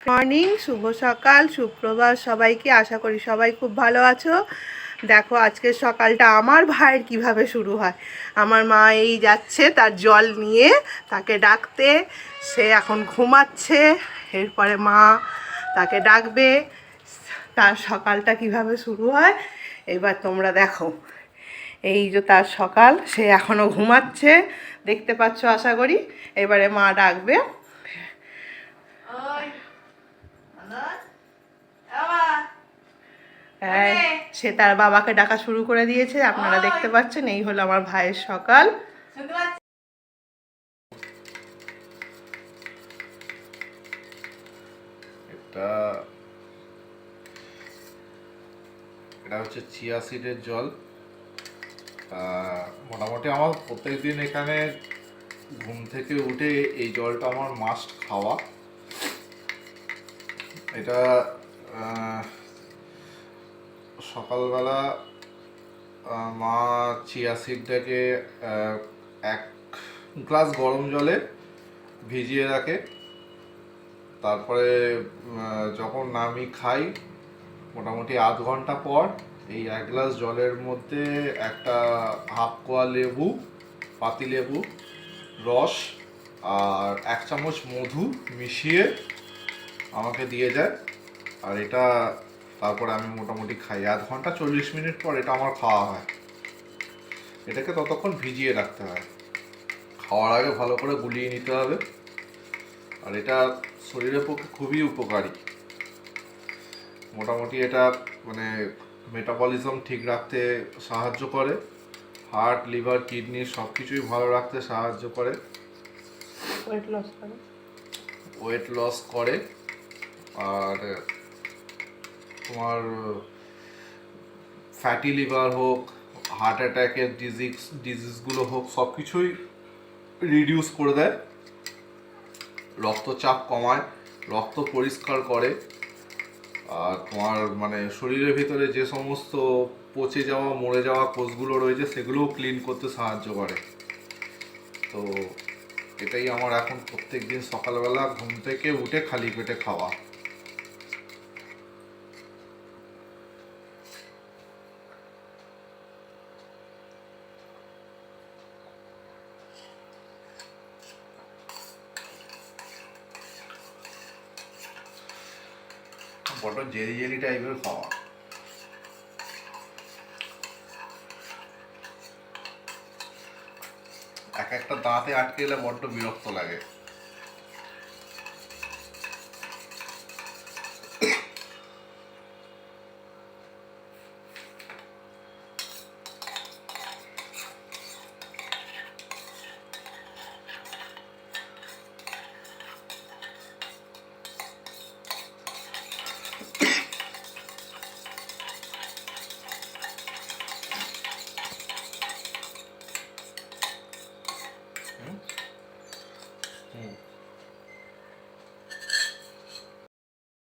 Morning, শুভ সকাল, সুপ্রভাত সবাইকে। আশা করি সবাই খুব ভালো আছো। দেখো আজকের সকালটা আমার ভাইয়ের কিভাবে শুরু হয়। আমার মা এই যাচ্ছে তার জল নিয়ে তাকে ডাকতে, সে এখন ঘুমাচ্ছে। এরপরে মা তাকে ডাকবে, তার সকালটা কিভাবে শুরু হয় এবার তোমরা দেখো। এই যে তার সকাল, সে এখনও ঘুমাচ্ছে, দেখতে পাচ্ছ আশা করি। এবারে মা ডাকবে। সে তার বাবাকে ডাকা শুরু করে দিয়েছে, আপনারা দেখতে পাচ্ছেন। এই হলো আমার ভাইয়ের সকাল। এটা হচ্ছে চিয়া সিডের জল। মোটামুটি আমার প্রত্যেক দিন এখানে ঘুম থেকে উঠে এই জলটা আমার মাস্ট খাওয়া। এটা সকালবেলা মা চিয়া সিডটাকে এক গ্লাস গরম জলে ভিজিয়ে রাখে। তারপরে যখন আমি খাই মোটামুটি আধ ঘন্টা পর এই এক গ্লাস জলের মধ্যে একটা হাফ কোয়া লেবু, পাতি লেবু রস আর 1 চামচ মধু মিশিয়ে আমাকে দিয়ে যায়। আর এটা তারপরে আমি মোটামুটি খাই। আধ ঘন্টা 40 মিনিট পর এটা আমার খাওয়া হয়। এটাকে ততক্ষণ ভিজিয়ে রাখতে হয়, খাওয়ার আগে ভালো করে গুলিয়ে নিতে হবে। আর এটা শরীরের পক্ষে খুবই উপকারী। মোটামুটি এটা মানে মেটাবলিজম ঠিক রাখতে সাহায্য করে, হার্ট, লিভার, কিডনি সব কিছুই ভালো রাখতে সাহায্য করে, ওয়েট লস করে। আর তোমার ফ্যাটি লিভার হোক, হার্ট অ্যাটাকের ডিজিজগুলো হোক, সব কিছুই রিডিউস করে দেয়। রক্তচাপ কমায়, রক্ত পরিষ্কার করে। আর তোমার মানে শরীরের ভিতরে যে সমস্ত পচে যাওয়া, মরে যাওয়া কোষগুলো রয়েছে সেগুলোও ক্লিন করতে সাহায্য করে। তো এটাই আমার এখন প্রত্যেক দিন সকালবেলা ঘুম থেকে উঠে খালি পেটে খাওয়া। বড় জেলি জেলি টাইপের খাওয়া। এক একটা দাঁতে আটকে গেলে বড্ড বিরক্ত লাগে।